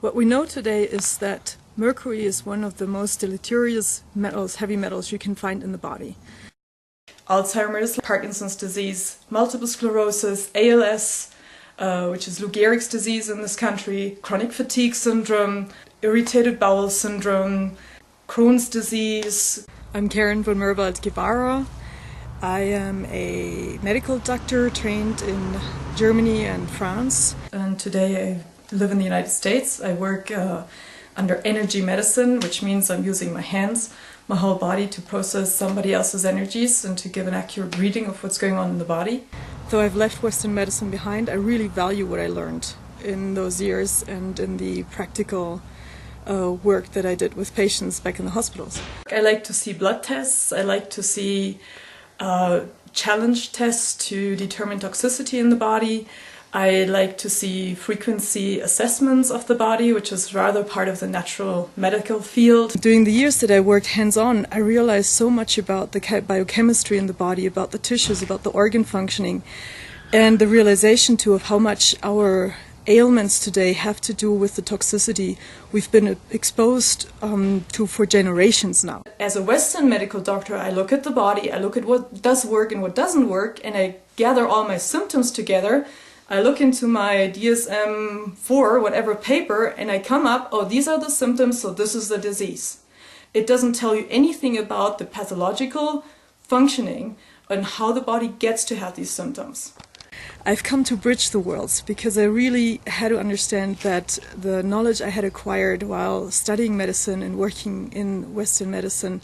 What we know today is that mercury is one of the most deleterious metals, heavy metals you can find in the body. Alzheimer's, Parkinson's disease, multiple sclerosis, ALS, which is Lou Gehrig's disease in this country, chronic fatigue syndrome, irritated bowel syndrome, Crohn's disease. I'm Karen von Merveldt-Guevara. I am a medical doctor trained in Germany and France. And today I live in the United States. I work under energy medicine, which means I'm using my hands, my whole body to process somebody else's energies and to give an accurate reading of what's going on in the body. Though I've left Western medicine behind, I really value what I learned in those years and in the practical work that I did with patients back in the hospitals. I like to see blood tests. I like to see challenge tests to determine toxicity in the body. I like to see frequency assessments of the body, which is rather part of the natural medical field. During the years that I worked hands-on, I realized so much about the biochemistry in the body, about the tissues, about the organ functioning, and the realization too of how much our ailments today have to do with the toxicity we've been exposed to for generations now. As a Western medical doctor, I look at the body, I look at what does work and what doesn't work, and I gather all my symptoms together. I look into my DSM-4, whatever paper, and I come up, oh, these are the symptoms, so this is the disease. It doesn't tell you anything about the pathological functioning and how the body gets to have these symptoms. I've come to bridge the worlds because I really had to understand that the knowledge I had acquired while studying medicine and working in Western medicine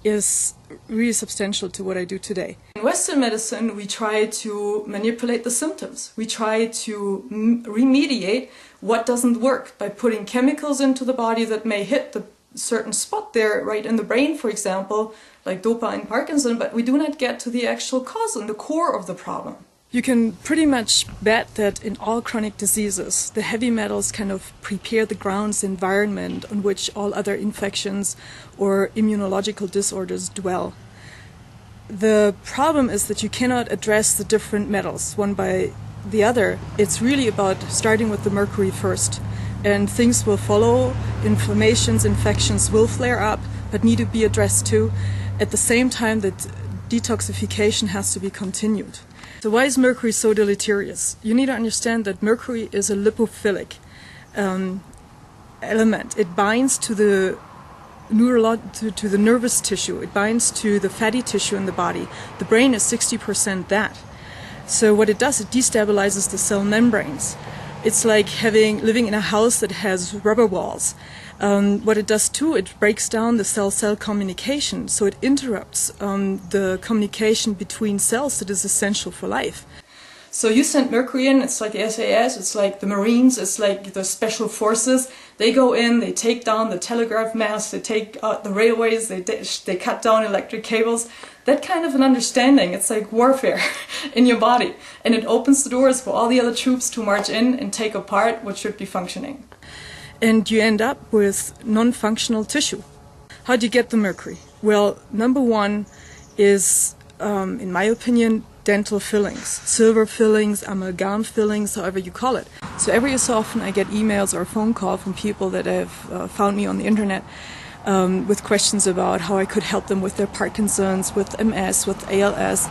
is really substantial to what I do today. In Western medicine, we try to manipulate the symptoms. We try to remediate what doesn't work by putting chemicals into the body that may hit the certain spot there, right in the brain, for example, like DOPA in Parkinson, but we do not get to the actual cause and the core of the problem. You can pretty much bet that in all chronic diseases, the heavy metals kind of prepare the grounds environment on which all other infections or immunological disorders dwell. The problem is that you cannot address the different metals one by the other. It's really about starting with the mercury first, and things will follow. Inflammations, infections will flare up, but need to be addressed too. At the same time that detoxification has to be continued. So why is mercury so deleterious? You need to understand that mercury is a lipophilic element. It binds to the to the nervous tissue. It binds to the fatty tissue in the body. The brain is 60% that. So what it does, it destabilizes the cell membranes. It's like living in a house that has rubber walls. What it does too, it breaks down the cell-cell communication, so it interrupts the communication between cells that is essential for life. So you send mercury in, it's like the SAS, it's like the Marines, it's like the special forces. They go in, they take down the telegraph masts, they take out the railways, they cut down electric cables. That kind of an understanding, it's like warfare in your body. And it opens the doors for all the other troops to march in and take apart what should be functioning. And you end up with non-functional tissue. How do you get the mercury? Well, number one is, in my opinion, dental fillings, silver fillings, amalgam fillings, however you call it. So every so often I get emails or a phone call from people that have found me on the internet with questions about how I could help them with their Parkinson's, with MS, with ALS,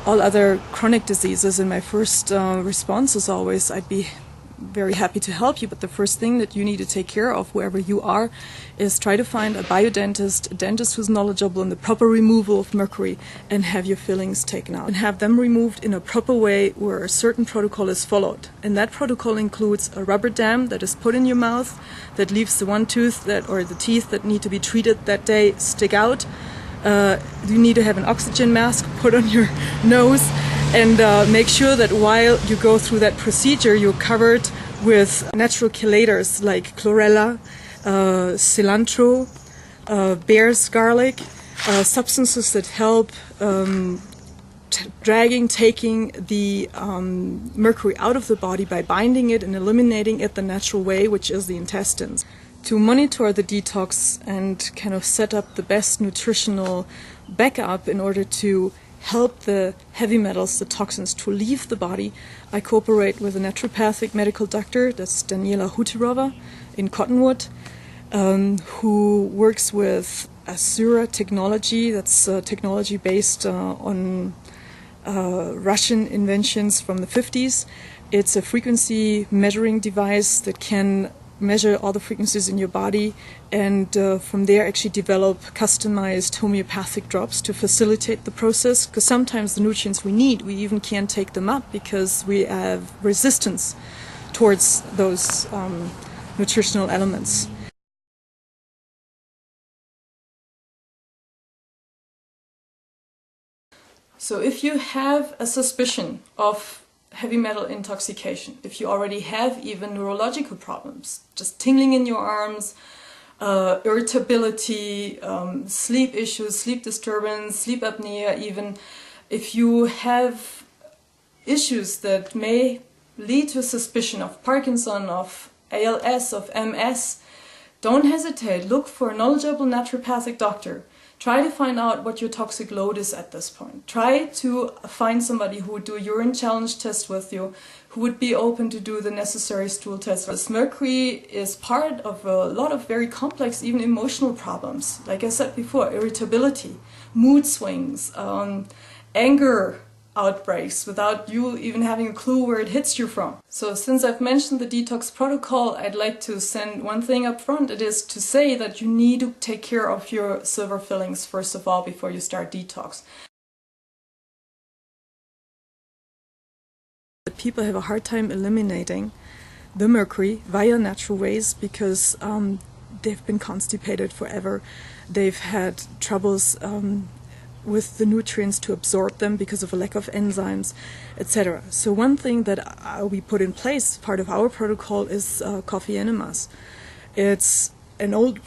all other chronic diseases. And my first response is always, I'd be very happy to help you, but the first thing that you need to take care of wherever you are is try to find a biodentist, a dentist who's knowledgeable in the proper removal of mercury, and have your fillings taken out and have them removed in a proper way where a certain protocol is followed. And that protocol includes a rubber dam that is put in your mouth that leaves the one tooth or the teeth that need to be treated that day stick out. You need to have an oxygen mask put on your nose, and make sure that while you go through that procedure, you're covered with natural chelators like chlorella, cilantro, bear's garlic, substances that help taking the mercury out of the body by binding it and eliminating it the natural way, which is the intestines. To monitor the detox and kind of set up the best nutritional backup in order to help the heavy metals, the toxins, to leave the body, I cooperate with a naturopathic medical doctor, that's Daniela Hutirova in Cottonwood, who works with Asura technology, that's technology based on Russian inventions from the 50s. It's a frequency measuring device that can measure all the frequencies in your body and from there actually develop customized homeopathic drops to facilitate the process, because sometimes the nutrients we need, we even can't take them up because we have resistance towards those nutritional elements. So if you have a suspicion of heavy metal intoxication, if you already have even neurological problems, just tingling in your arms, irritability, sleep issues, sleep disturbance, sleep apnea even, if you have issues that may lead to a suspicion of Parkinson, of ALS, of MS, don't hesitate, look for a knowledgeable naturopathic doctor. Try to find out what your toxic load is at this point. Try to find somebody who would do a urine challenge test with you, who would be open to do the necessary stool tests. This mercury is part of a lot of very complex, even emotional problems. Like I said before, irritability, mood swings, anger outbreaks without you even having a clue where it hits you from. So since I've mentioned the detox protocol, I'd like to send one thing up front. It is to say that you need to take care of your silver fillings first of all before you start detox. People have a hard time eliminating the mercury via natural ways because they've been constipated forever. They've had troubles with the nutrients to absorb them because of a lack of enzymes, etc. So one thing that we put in place, part of our protocol, is coffee enemas. It's an old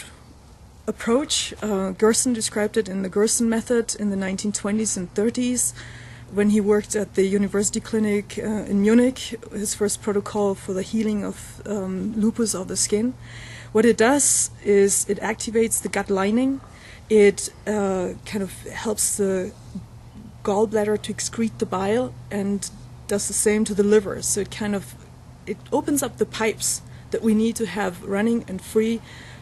approach. Gerson described it in the Gerson method in the 1920s and 30s when he worked at the university clinic in Munich, his first protocol for the healing of lupus of the skin. What it does is it activates the gut lining. It kind of helps the gallbladder to excrete the bile and does the same to the liver. So it opens up the pipes that we need to have running and free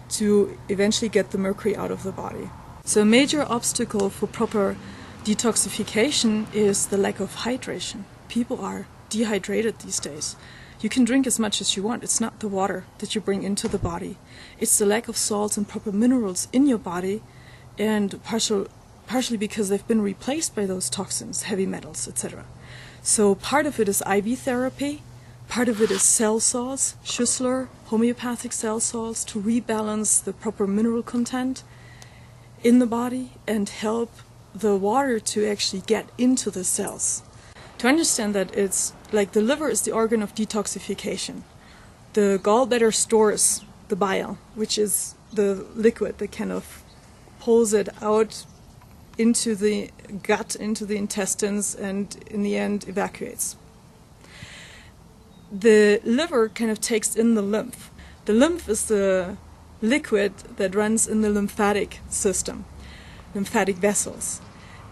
to eventually get the mercury out of the body. So a major obstacle for proper detoxification is the lack of hydration. People are dehydrated these days. You can drink as much as you want. It's not the water that you bring into the body. It's the lack of salts and proper minerals in your body, and partially because they've been replaced by those toxins, heavy metals, etc. So part of it is IV therapy, part of it is cell salts, Schussler, homeopathic cell salts, to rebalance the proper mineral content in the body and help the water to actually get into the cells. To understand that, it's like the liver is the organ of detoxification. The gallbladder stores the bile, which is the liquid that kind of pulls it out into the gut, into the intestines, and in the end evacuates. The liver kind of takes in the lymph. The lymph is the liquid that runs in the lymphatic system, lymphatic vessels.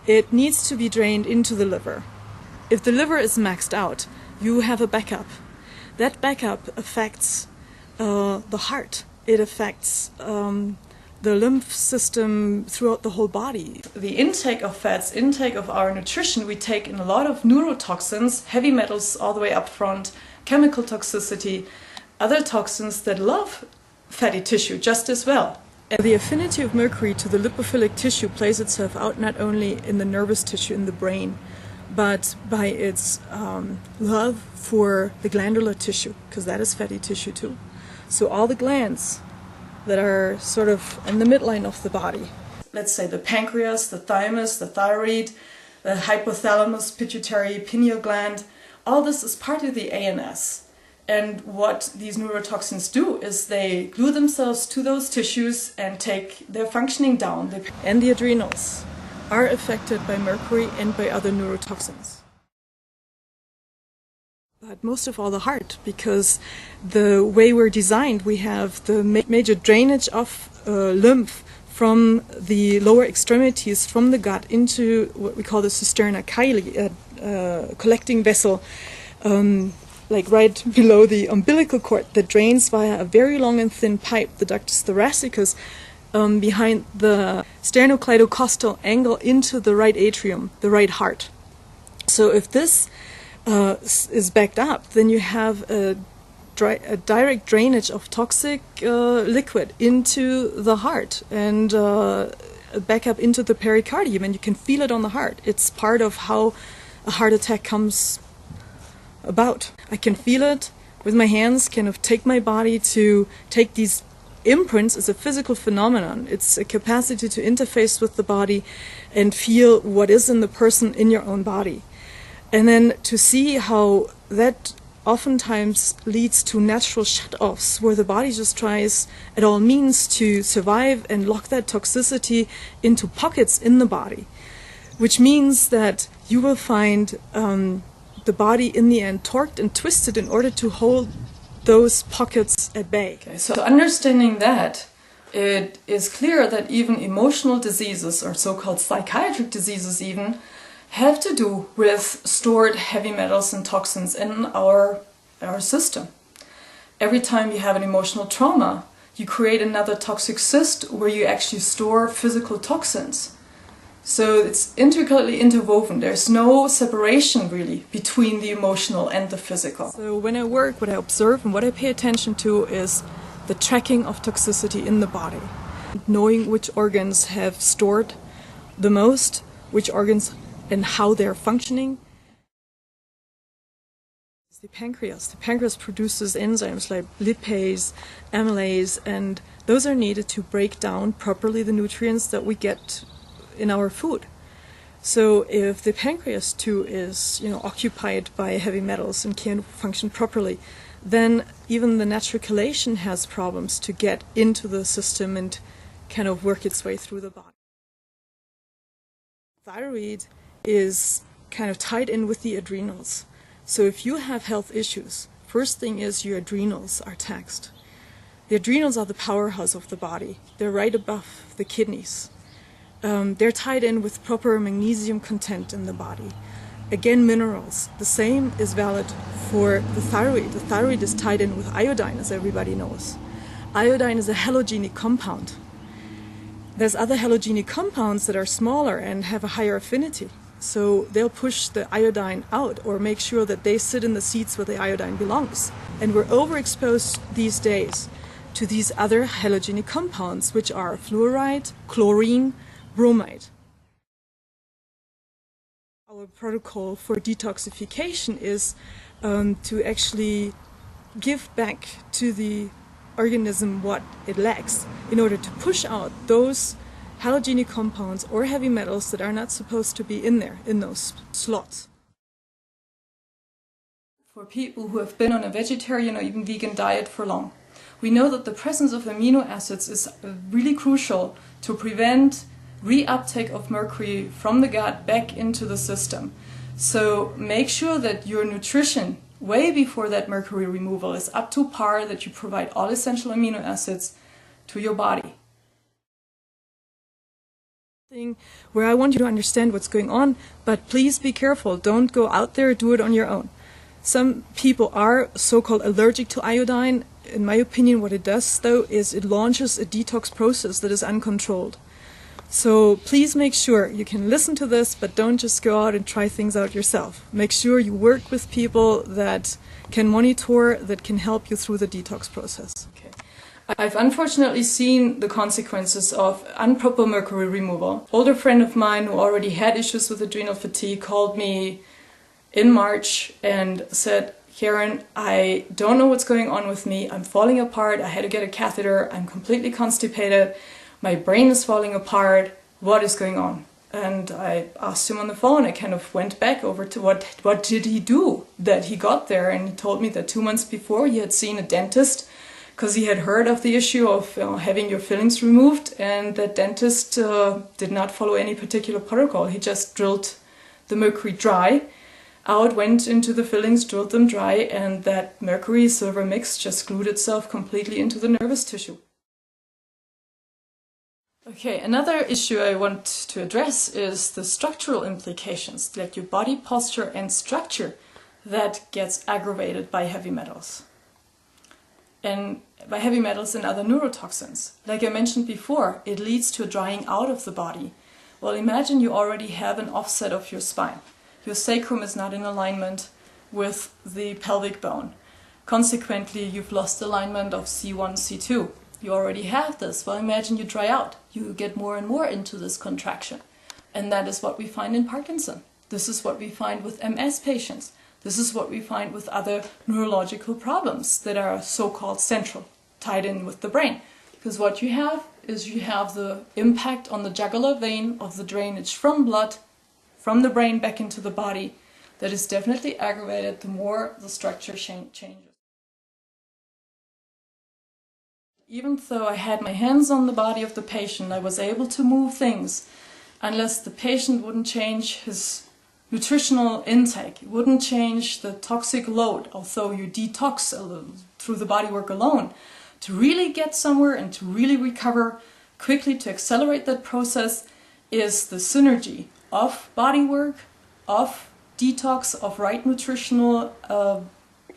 It needs to be drained into the liver. If the liver is maxed out, you have a backup. That backup affects the heart. It affects the lymph system throughout the whole body. The intake of fats, intake of our nutrition, we take in a lot of neurotoxins, heavy metals all the way up front, chemical toxicity, other toxins that love fatty tissue just as well. And the affinity of mercury to the lipophilic tissue plays itself out not only in the nervous tissue in the brain, but by its love for the glandular tissue, because that is fatty tissue too. So all the glands that are sort of in the midline of the body. Let's say the pancreas, the thymus, the thyroid, the hypothalamus, pituitary, pineal gland, all this is part of the ANS. And what these neurotoxins do is they glue themselves to those tissues and take their functioning down. And the adrenals are affected by mercury and by other neurotoxins. But most of all the heart, because the way we're designed, we have the major drainage of lymph from the lower extremities, from the gut, into what we call the cisterna chyli, collecting vessel, like right below the umbilical cord, that drains via a very long and thin pipe, the ductus thoracicus, behind the sternocleidocostal angle into the right atrium, the right heart. So if this is backed up, then you have a direct drainage of toxic liquid into the heart and back up into the pericardium, and you can feel it on the heart. It's part of how a heart attack comes about. I can feel it with my hands, kind of take my body to take these imprints. Is a physical phenomenon. It's a capacity to interface with the body and feel what is in the person in your own body. And then to see how that oftentimes leads to natural shut-offs, where the body just tries at all means to survive and lock that toxicity into pockets in the body, which means that you will find the body in the end torqued and twisted in order to hold those pockets at bay. Okay, so understanding that, it is clear that even emotional diseases, or so-called psychiatric diseases even, have to do with stored heavy metals and toxins in our system. Every time you have an emotional trauma, you create another toxic cyst where you actually store physical toxins. So it's intricately interwoven. There's no separation really between the emotional and the physical. So when I work, what I observe and what I pay attention to is the tracking of toxicity in the body. Knowing which organs have stored the most, which organs and how they're functioning. The pancreas. The pancreas produces enzymes like lipase, amylase, and those are needed to break down properly the nutrients that we get in our food. So if the pancreas too is, occupied by heavy metals and can't function properly, then even the natural chelation has problems to get into the system and kind of work its way through the body. Thyroid is kind of tied in with the adrenals. So if you have health issues, first thing is your adrenals are taxed. The adrenals are the powerhouse of the body. They're right above the kidneys. They're tied in with proper magnesium content in the body. Again, minerals. The same is valid for the thyroid. The thyroid is tied in with iodine, as everybody knows. Iodine is a halogenic compound. There's other halogenic compounds that are smaller and have a higher affinity. So they'll push the iodine out or make sure that they sit in the seats where the iodine belongs. And we're overexposed these days to these other halogenic compounds, which are fluoride, chlorine, bromide. Our protocol for detoxification is to actually give back to the organism what it lacks in order to push out those halogenic compounds or heavy metals that are not supposed to be in there, in those slots. For people who have been on a vegetarian or even vegan diet for long, we know that the presence of amino acids is really crucial to prevent reuptake of mercury from the gut back into the system. So make sure that your nutrition way before that mercury removal is up to par, that you provide all essential amino acids to your body. Where I want you to understand what's going on, but please be careful. Don't go out there, do it on your own. Some people are so-called allergic to iodine. In my opinion, what it does, though, is it launches a detox process that is uncontrolled. So please make sure you can listen to this, but don't just go out and try things out yourself. Make sure you work with people that can monitor, that can help you through the detox process. Okay. I've unfortunately seen the consequences of improper mercury removal. An older friend of mine who already had issues with adrenal fatigue called me in March and said, Karen, I don't know what's going on with me. I'm falling apart. I had to get a catheter. I'm completely constipated. My brain is falling apart. What is going on? And I asked him on the phone. I kind of went back over to what did he do that he got there, and he told me that 2 months before he had seen a dentist because he had heard of the issue of having your fillings removed, and that dentist did not follow any particular protocol. He just drilled the mercury dry out, went into the fillings, drilled them dry, and that mercury silver mix just glued itself completely into the nervous tissue. Okay, another issue I want to address is the structural implications, like your body posture and structure that gets aggravated by heavy metals. And by heavy metals and other neurotoxins. Like I mentioned before, it leads to a drying out of the body. Well, imagine you already have an offset of your spine. Your sacrum is not in alignment with the pelvic bone. Consequently, you've lost alignment of C1, C2. You already have this. Well, imagine you dry out. You get more and more into this contraction. And that is what we find in Parkinson. This is what we find with MS patients. This is what we find with other neurological problems that are so-called central, tied in with the brain. Because what you have is you have the impact on the jugular vein of the drainage from blood, from the brain back into the body, that is definitely aggravated the more the structure changes. Even though I had my hands on the body of the patient, I was able to move things, unless the patient wouldn't change his nutritional intake, wouldn't change the toxic load, although you detox through the bodywork alone. To really get somewhere and to really recover quickly, to accelerate that process, is the synergy of bodywork, of detox, of right nutritional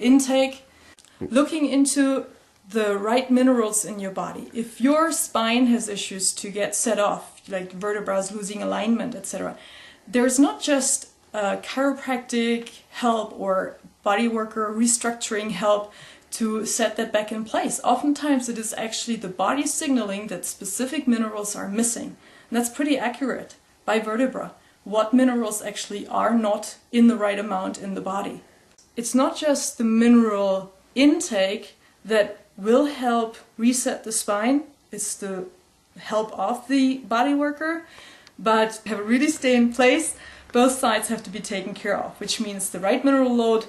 intake, looking into the right minerals in your body. If your spine has issues to get set off, like vertebrae losing alignment, etc., there's not just chiropractic help or bodyworker restructuring help to set that back in place. Oftentimes it is actually the body signaling that specific minerals are missing. And that's pretty accurate by vertebra, what minerals actually are not in the right amount in the body. It's not just the mineral intake that will help reset the spine, it's the help of the body worker, but to have it really stay in place, both sides have to be taken care of, which means the right mineral load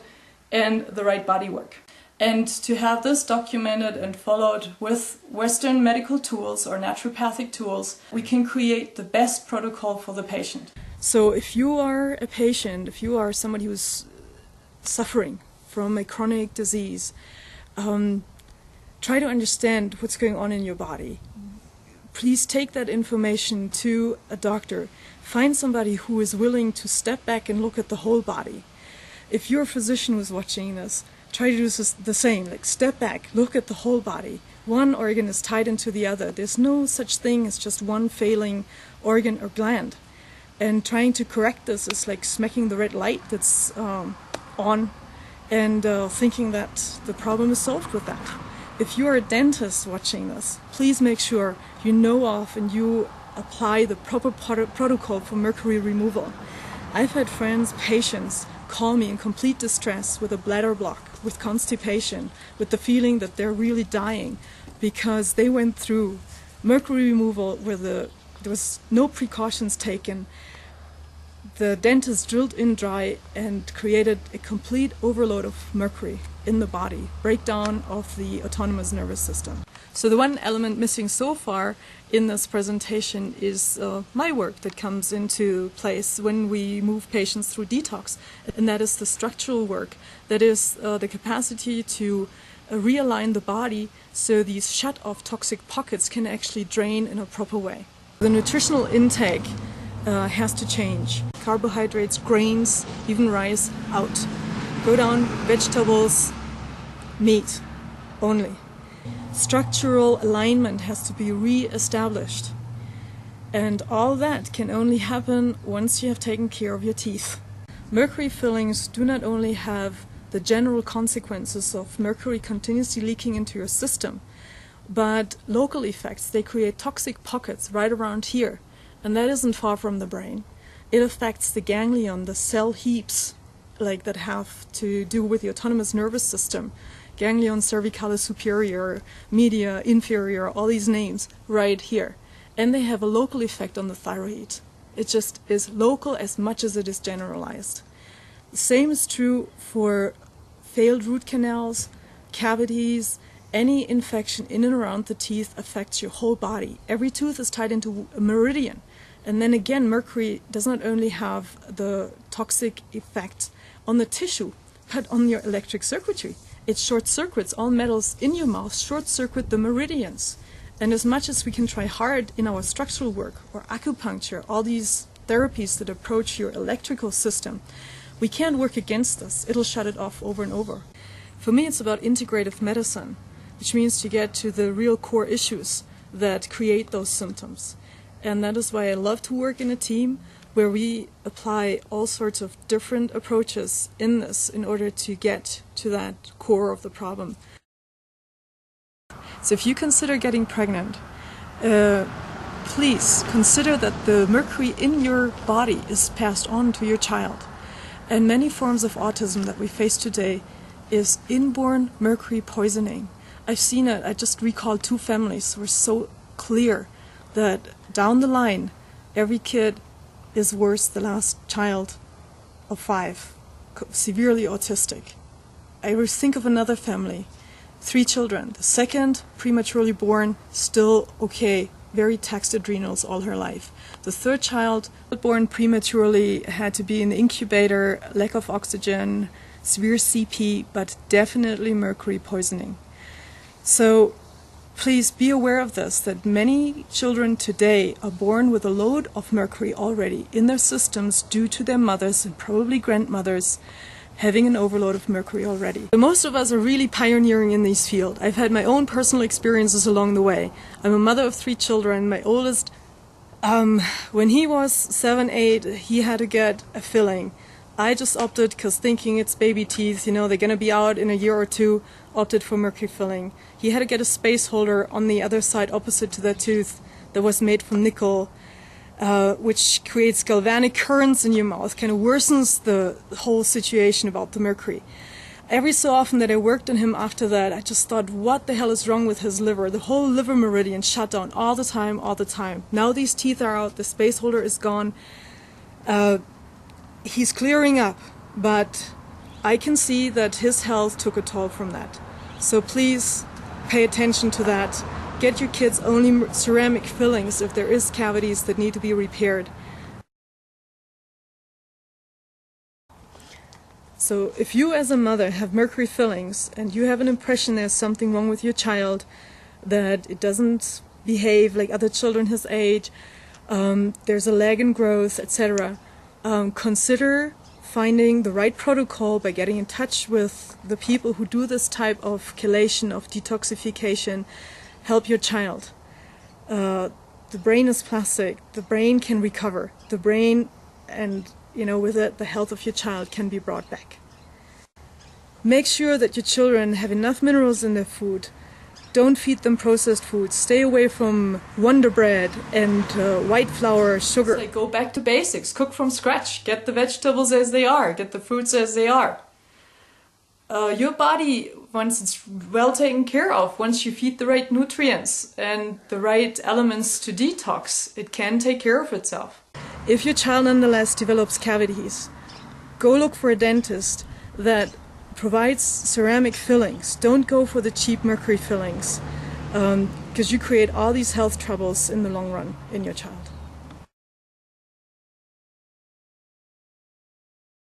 and the right body work. And to have this documented and followed with Western medical tools or naturopathic tools, we can create the best protocol for the patient. So if you are a patient, if you are somebody who's suffering from a chronic disease, try to understand what's going on in your body. Please take that information to a doctor. Find somebody who is willing to step back and look at the whole body. If your physician was watching this, try to do the same, like step back, look at the whole body. One organ is tied into the other. There's no such thing as just one failing organ or gland. And trying to correct this is like smacking the red light that's on and thinking that the problem is solved with that. If you're a dentist watching this, please make sure you know of and you apply the proper protocol for mercury removal. I've had friends, patients, call me in complete distress with a bladder block, with constipation, with the feeling that they're really dying because they went through mercury removal where there was no precautions taken. The dentist drilled in dry and created a complete overload of mercury in the body, breakdown of the autonomous nervous system. So the one element missing so far in this presentation is my work that comes into place when we move patients through detox, and that is the structural work, that is the capacity to realign the body so these shut-off toxic pockets can actually drain in a proper way. The nutritional intake has to change. Carbohydrates, grains, even rice, out. Go down vegetables, meat only. Structural alignment has to be re-established. And all that can only happen once you have taken care of your teeth. Mercury fillings do not only have the general consequences of mercury continuously leaking into your system, but local effects. They create toxic pockets right around here, and that isn't far from the brain. It affects the ganglion, the cell heaps, like that have to do with the autonomous nervous system. Ganglion cervicalis superior, media, inferior, all these names right here. And they have a local effect on the thyroid. It just is local as much as it is generalized. The same is true for failed root canals, cavities. Any infection in and around the teeth affects your whole body. Every tooth is tied into a meridian. And then again, mercury does not only have the toxic effect on the tissue, but on your electric circuitry. It short circuits all metals in your mouth, short circuit the meridians. And as much as we can try hard in our structural work or acupuncture, all these therapies that approach your electrical system, we can't work against this. It'll shut it off over and over. For me, it's about integrative medicine, which means to get to the real core issues that create those symptoms. And that is why I love to work in a team where we apply all sorts of different approaches in this in order to get to that core of the problem. So if you consider getting pregnant, please consider that the mercury in your body is passed on to your child. And many forms of autism that we face today is inborn mercury poisoning. I've seen it. I just recalled 2 families who were so clear that down the line, every kid is worse, the last child of 5, severely autistic. I will think of another family, 3 children. The second, prematurely born, still okay, very taxed adrenals all her life. The third child, born prematurely, had to be in the incubator, lack of oxygen, severe CP, but definitely mercury poisoning. So please be aware of this, that many children today are born with a load of mercury already in their systems due to their mothers and probably grandmothers having an overload of mercury already. But most of us are really pioneering in this field. I've had my own personal experiences along the way. I'm a mother of 3 children. My oldest, when he was 7, 8, he had to get a filling. I just opted, because thinking it's baby teeth, you know, they're going to be out in a year or 2, opted for mercury filling. He had to get a space holder on the other side opposite to that tooth that was made from nickel, which creates galvanic currents in your mouth, kind of worsens the whole situation about the mercury. Every so often that I worked on him after that, I just thought, what the hell is wrong with his liver? The whole liver meridian shut down all the time, all the time. Now these teeth are out, the space holder is gone. He's clearing up, but I can see that his health took a toll from that. So please pay attention to that. Get your kids only ceramic fillings if there is cavities that need to be repaired. So if you as a mother have mercury fillings and you have an impression there's something wrong with your child, that it doesn't behave like other children his age, there's a lag in growth, etc., consider finding the right protocol by getting in touch with the people who do this type of chelation, of detoxification. Help your child. The brain is plastic. The brain can recover. The brain, and with it, the health of your child can be brought back. Make sure that your children have enough minerals in their food. Don't feed them processed foods. Stay away from Wonder Bread and white flour, sugar. Like, go back to basics. Cook from scratch. Get the vegetables as they are. Get the fruits as they are. Your body, once it's well taken care of, once you feed the right nutrients and the right elements to detox, it can take care of itself. If your child nonetheless develops cavities, go look for a dentist that provides ceramic fillings. Don't go for the cheap mercury fillings, because you create all these health troubles in the long run in your child.